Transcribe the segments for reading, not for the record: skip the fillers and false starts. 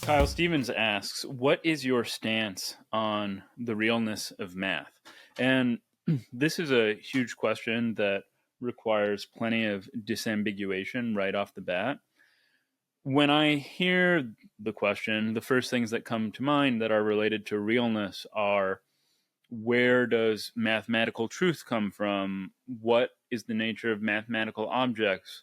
Kyle Stevens asks, what is your stance on the realness of math? And this is a huge question that requires plenty of disambiguation right off the bat. When I hear the question, the first things that come to mind that are related to realness are, where does mathematical truth come from? What is the nature of mathematical objects?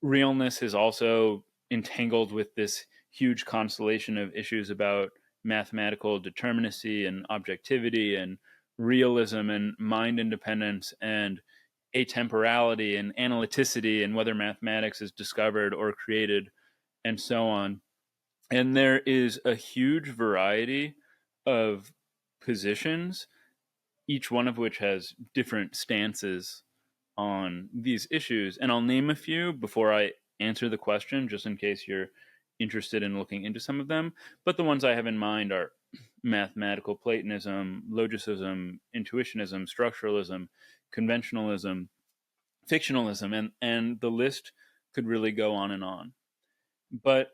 Realness is also entangled with this huge constellation of issues about mathematical determinacy and objectivity and realism and mind independence and atemporality and analyticity and whether mathematics is discovered or created and so on. And there is a huge variety of positions, each one of which has different stances on these issues. And I'll name a few before I answer the question, just in case you're interested in looking into some of them. But the ones I have in mind are mathematical Platonism, logicism, intuitionism, structuralism, conventionalism, fictionalism, and the list could really go on and on. But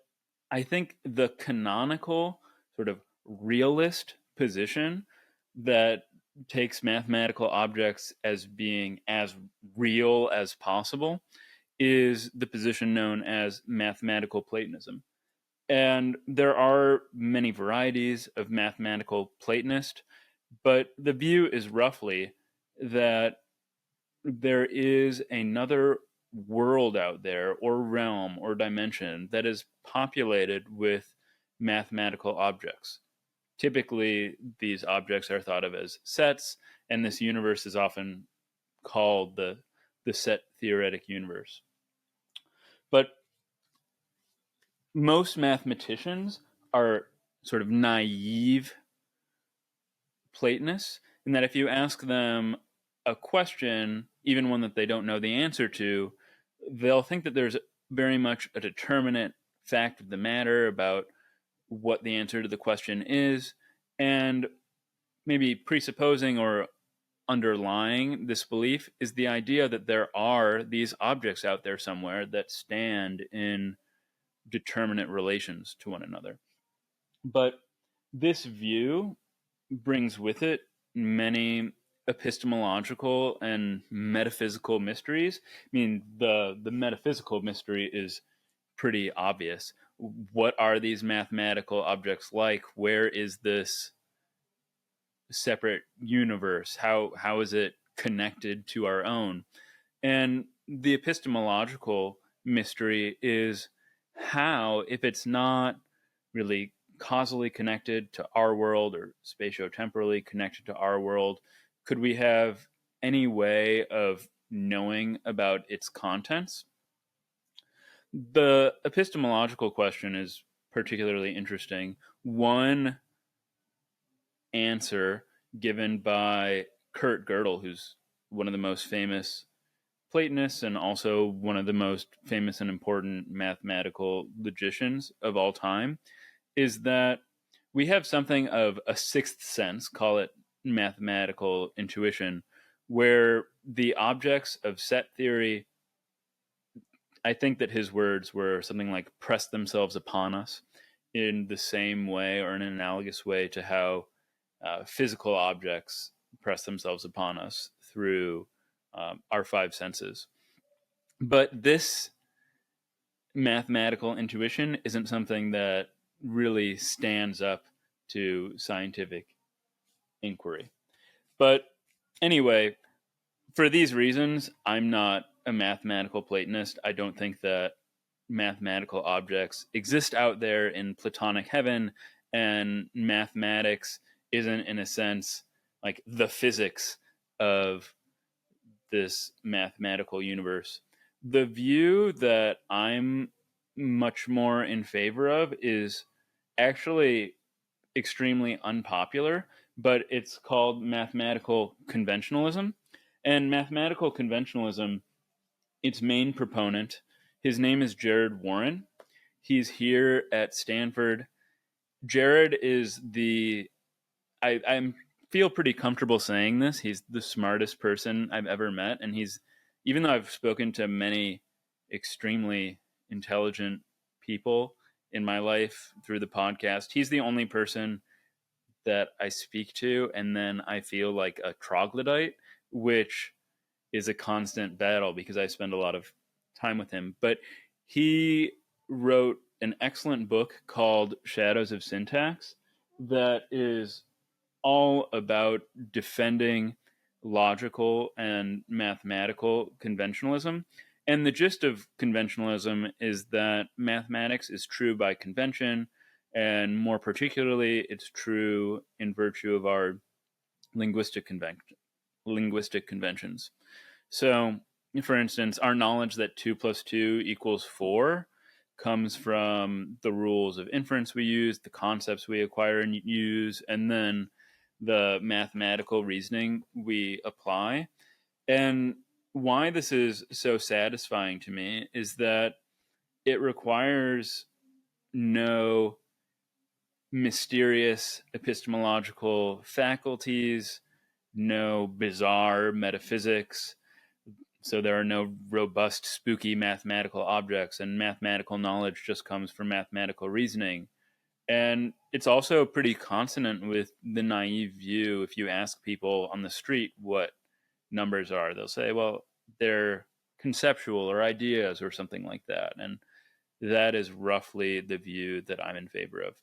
I think the canonical sort of realist position that takes mathematical objects as being as real as possible is the position known as mathematical Platonism. And there are many varieties of mathematical Platonist, but the view is roughly that there is another world out there, or realm, or dimension that is populated with mathematical objects. Typically, these objects are thought of as sets, and this universe is often called the set theoretic universe. But most mathematicians are sort of naive Platonists, in that if you ask them a question, even one that they don't know the answer to, they'll think that there's very much a determinate fact of the matter about what the answer to the question is, and maybe presupposing or underlying this belief is the idea that there are these objects out there somewhere that stand in determinate relations to one another. But this view brings with it many epistemological and metaphysical mysteries. I mean, the metaphysical mystery is pretty obvious. What are these mathematical objects like? Where is this separate universe? How is it connected to our own? And the epistemological mystery is how, if it's not really causally connected to our world or spatiotemporally connected to our world, could we have any way of knowing about its contents? The epistemological question is particularly interesting. One answer given by Kurt Gödel, who's one of the most famous Platonists and also one of the most famous and important mathematical logicians of all time, is that we have something of a sixth sense, call it mathematical intuition, where the objects of set theory, I think that his words were something like, press themselves upon us in the same way or in an analogous way to how physical objects press themselves upon us through our five senses. But this mathematical intuition isn't something that really stands up to scientific inquiry. But anyway, for these reasons, I'm not a mathematical Platonist. I don't think that mathematical objects exist out there in Platonic heaven, and mathematics isn't, in a sense, like the physics of this mathematical universe. The view that I'm much more in favor of is actually extremely unpopular, but it's called mathematical conventionalism. And mathematical conventionalism, its main proponent, his name is Jared Warren. He's here at Stanford. Jared is I feel pretty comfortable saying this. He's the smartest person I've ever met. And even though I've spoken to many extremely intelligent people in my life through the podcast. He's the only person that I speak to, and then I feel like a troglodyte, which is a constant battle because I spend a lot of time with him. But he wrote an excellent book called Shadows of Syntax that is all about defending logical and mathematical conventionalism. And the gist of conventionalism is that mathematics is true by convention, and more particularly, it's true in virtue of our linguistic conventions. So, for instance, our knowledge that 2 plus 2 equals 4 comes from the rules of inference we use, the concepts we acquire and use, and then the mathematical reasoning we apply. And why this is so satisfying to me is that it requires no mysterious epistemological faculties, no bizarre metaphysics. So there are no robust, spooky mathematical objects, and mathematical knowledge just comes from mathematical reasoning. And it's also pretty consonant with the naive view. If you ask people on the street what numbers are, they'll say, well, they're conceptual or ideas or something like that. And that is roughly the view that I'm in favor of.